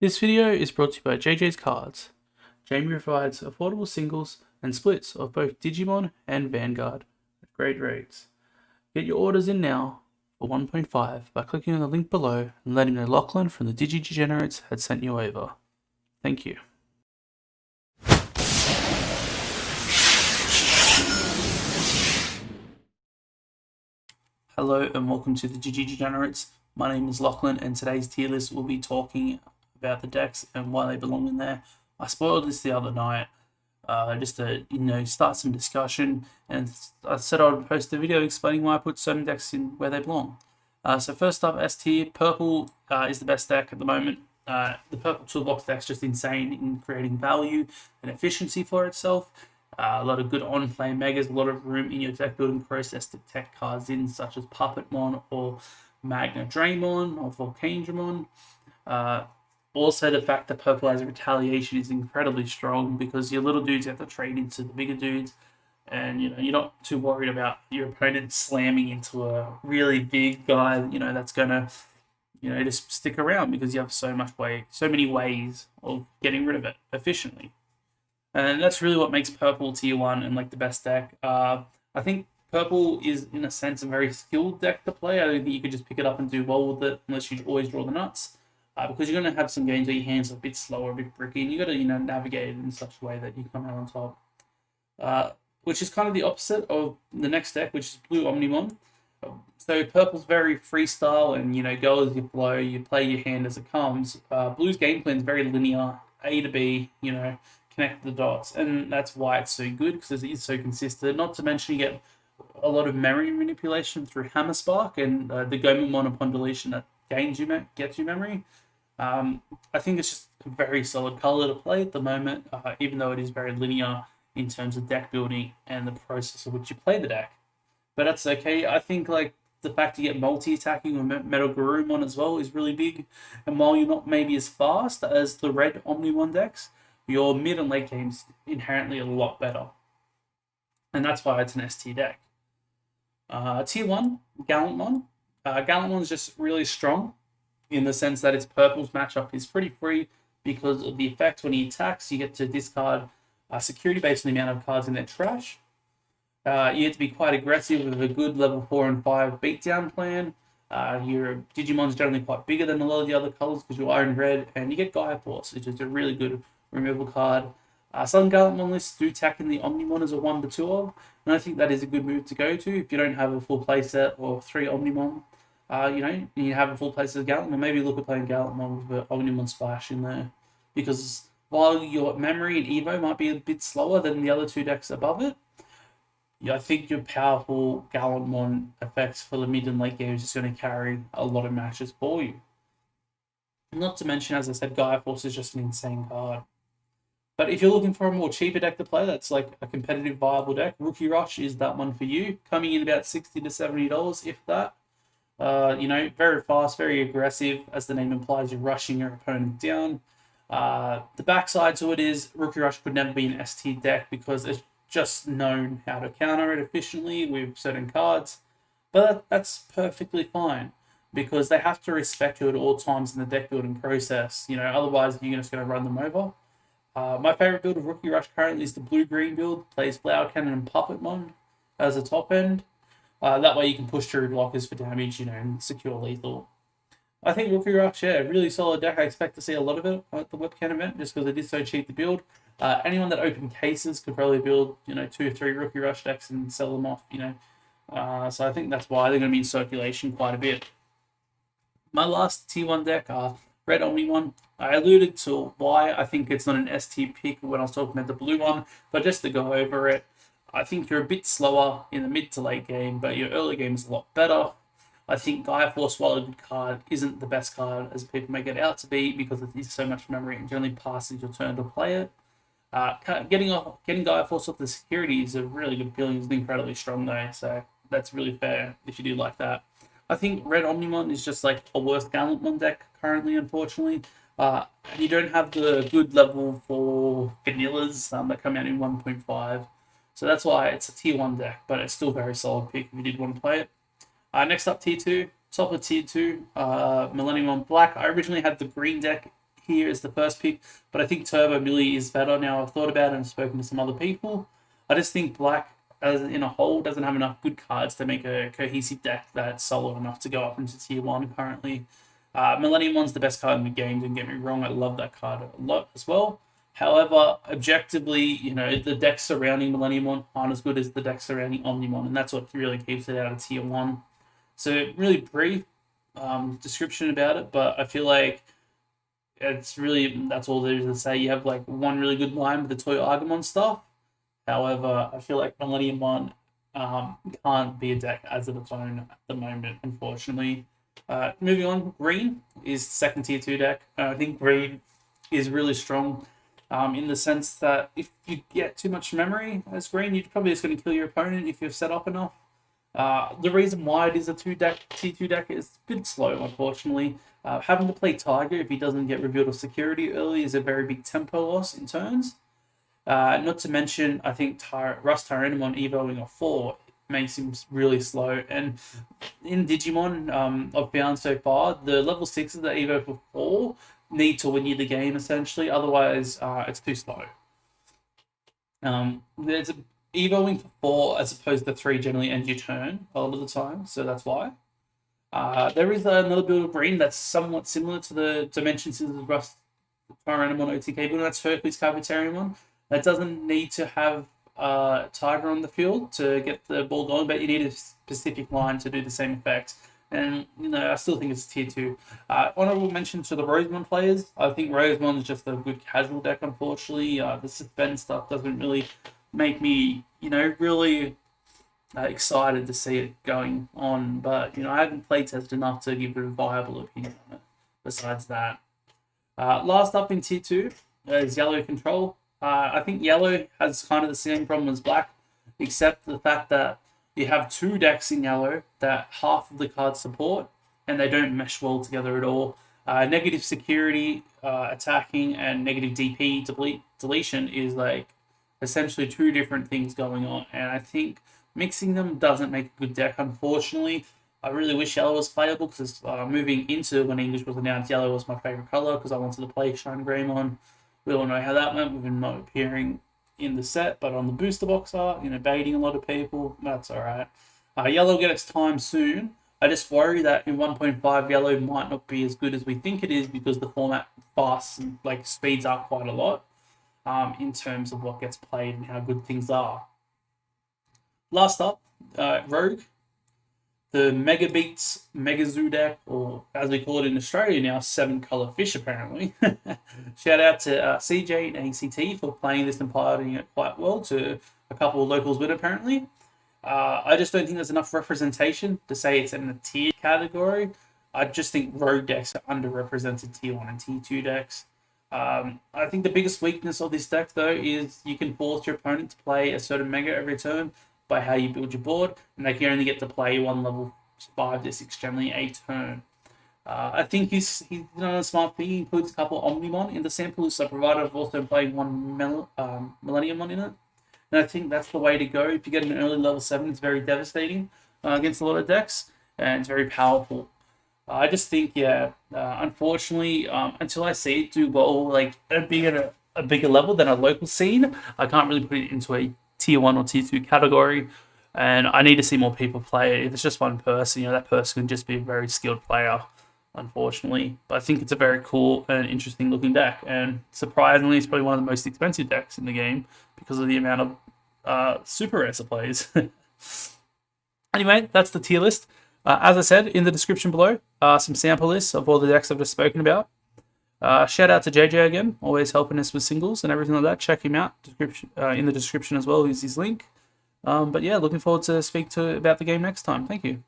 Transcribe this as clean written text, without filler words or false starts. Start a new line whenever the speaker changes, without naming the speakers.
This video is brought to you by JJ's Cards. Jamie provides affordable singles and splits of both Digimon and Vanguard at great rates. Get your orders in now for 1.5 by clicking on the link below and letting know Lachlan from the Degenerates had sent you over. Thank you. Hello and welcome to the Degenerates. My name is Lachlan and today's tier list will be talking about the decks and why they belong in there. I spoiled this the other night just to start some discussion, and I said I would post a video explaining why I put certain decks in where they belong. So first up, S tier, purple is the best deck at the moment. The purple toolbox deck's just insane in creating value and efficiency for itself. A lot of good on-play megas, a lot of room in your deck building process to tech cards in, such as Puppetmon or Magna Draymon or Volcandramon. Also, the fact that purple has a retaliation is incredibly strong because your little dudes have to trade into the bigger dudes, and you're not too worried about your opponent slamming into a really big guy. That's gonna just stick around because you have so many ways of getting rid of it efficiently. And that's really what makes purple tier 1 and like the best deck. I think purple is, in a sense, a very skilled deck to play. I don't think you could just pick it up and do well with it unless you always draw the nuts. Because you're going to have some games where your hands are a bit slower, a bit bricky, and you got to navigate it in such a way that you come out on top. Which is kind of the opposite of the next deck, which is blue Omnimon. So purple's very freestyle and go as you flow. You play your hand as it comes. Blue's game plan is very linear, A to B. Connect the dots, and that's why it's so good because it is so consistent. Not to mention you get a lot of memory manipulation through Hammer Spark and the Gomamon upon deletion that gets you memory. I think it's just a very solid color to play at the moment, even though it is very linear in terms of deck building and the process of which you play the deck. But that's okay. I think the fact you get multi-attacking with Metal Garurumon as well is really big. And while you're not maybe as fast as the red Omnimon decks, your mid and late game's inherently a lot better. And that's why it's an S tier deck. Tier 1, Gallantmon. Gallantmon's just really strong in the sense that its purple's matchup is pretty free because of the effect when he attacks. You get to discard security based on the amount of cards in their trash. You have to be quite aggressive with a good level 4 and 5 beatdown plan. Your Digimon's generally quite bigger than a lot of the other colors because you're iron red, and you get Gaia Force, which is a really good removal card. Some Gallantmon lists do tack in the Omnimon as a 1 to 2 of, and I think that is a good move to go to if you don't have a full playset or 3 Omnimon. You have a full playset of Gallantmon, maybe look at playing Gallantmon with the Omnimon Splash in there, because while your memory and Evo might be a bit slower than the other two decks above it, I think your powerful Gallantmon effects for the mid and late game is just going to carry a lot of matches for you. Not to mention, as I said, Gaia Force is just an insane card. But if you're looking for a more cheaper deck to play, that's like a competitive, viable deck, Rookie Rush is that one for you. Coming in about $60 to $70, if that. Very fast, very aggressive. As the name implies, you're rushing your opponent down. The backside to it is Rookie Rush could never be an S tier deck because it's just known how to counter it efficiently with certain cards. But that's perfectly fine because they have to respect you at all times in the deck building process. Otherwise you're just going to run them over. My favorite build of Rookie Rush currently is the blue-green build. Plays Flower Cannon and Puppetmon as a top end. That way you can push through blockers for damage, and secure lethal. I think Rookie Rush, really solid deck. I expect to see a lot of it at the webcam event just because it is so cheap to build. Anyone that opened cases could probably build, 2 or 3 Rookie Rush decks and sell them off, So I think that's why they're going to be in circulation quite a bit. My last tier 1 deck, Red Omnimon. I alluded to why I think it's not an S tier pick when I was talking about the blue one, but just to go over it, I think you're a bit slower in the mid to late game, but your early game is a lot better. I think Gaia Force, while a good card, isn't the best card as people make it out to be because it is so much memory and generally passes your turn to play it. Getting Gaia Force off the security is a really good feeling. It's incredibly strong though, so that's really fair if you do like that. I think Red Omnimon is just like a worse Gallantmon deck currently, unfortunately. You don't have the good level for vanillas that come out in 1.5. So that's why it's a tier 1 deck, but it's still a very solid pick if you did want to play it. Next up, tier 2. Top of tier 2, Millennium on Black. I originally had the green deck here as the first pick, but I think Turbo Millie is better now. I've thought about it and spoken to some other people. I just think Black, as in a whole, doesn't have enough good cards to make a cohesive deck that's solid enough to go up into Tier 1 currently. Millennium One's the best card in the game, don't get me wrong. I love that card a lot as well. However, objectively, the decks surrounding Millennium One aren't as good as the decks surrounding Omnimon, and that's what really keeps it out of Tier 1. So, really brief description about it, but I feel like that's all there is to say. You have like one really good line with the Toy Argamon stuff. However, I feel like Millennium One can't be a deck as of its own at the moment, unfortunately. Moving on, Green is second Tier 2 deck. I think Green is really strong in the sense that if you get too much memory as Green, you're probably just going to kill your opponent if you've set up enough. The reason why it is a Tier 2 deck is a bit slow, unfortunately. Having to play Tiger if he doesn't get revealed of security early is a very big tempo loss in turns. Not to mention, I think Rust Tyrannomon evoing a 4 makes him really slow. And in Digimon, I've found so far, the level 6s that evo for 4 need to win you the game, essentially. Otherwise, it's too slow. There's evoing for 4 as opposed to 3 generally ends your turn a lot of the time, so that's why. There is another build of Green that's somewhat similar to the Dimension Scissors Rust Tyrannomon OTK build, and that's Hercules Compeititive. That doesn't need to have Tiger on the field to get the ball going, but you need a specific line to do the same effect. And, I still think it's Tier 2. Honorable mention to the Rosemon players. I think Rosemon is just a good casual deck, unfortunately. The suspend stuff doesn't really make me, really excited to see it going on. But, I haven't play tested enough to give it a viable opinion on it, besides that. Last up in Tier 2 is Yellow Control. I think Yellow has kind of the same problem as Black, except the fact that you have 2 decks in Yellow that half of the cards support, and they don't mesh well together at all. Negative security, attacking, and negative DP deletion is like essentially 2 different things going on, and I think mixing them doesn't make a good deck, unfortunately. I really wish Yellow was playable, because moving into when English was announced, Yellow was my favorite color because I wanted to play Shine Greymon. We all know how that went with him not appearing in the set, but on the booster box art, baiting a lot of people. That's alright. Yellow gets time soon. I just worry that in 1.5, Yellow might not be as good as we think it is, because the format speeds up quite a lot in terms of what gets played and how good things are. Last up, Rogue. The Mega Beats Mega Zoo deck, or as we call it in Australia now, 7-color fish apparently. Shout out to CJ and ACT for playing this and piloting it quite well to a couple of locals with apparently. I just don't think there's enough representation to say it's in the tier category. I just think Rogue decks are underrepresented Tier 1 and Tier 2 decks. I think the biggest weakness of this deck though is you can force your opponent to play a certain Mega every turn by how you build your board, and they can only get to play one level 5 to 6 generally a turn. I think he's done a smart thing. He includes a couple of Omnimon in the sample list, so provided I've also played one Millennium Mon in it. And I think that's the way to go. If you get an early level 7, it's very devastating against a lot of decks, and it's very powerful. I just think, unfortunately, until I see it do well, at a bigger level than a local scene, I can't really put it into a Tier 1 or Tier 2 category, and I need to see more people play it. If it's just one person, that person can just be a very skilled player, unfortunately. But I think it's a very cool and interesting looking deck, and surprisingly, it's probably one of the most expensive decks in the game because of the amount of super rare plays. Anyway, that's the tier list. As I said, in the description below, some sample lists of all the decks I've just spoken about. Shout out to JJ again, always helping us with singles and everything like that. Check him out. In the description as well is his link. But yeah, looking forward to speak about the game next time. Thank you.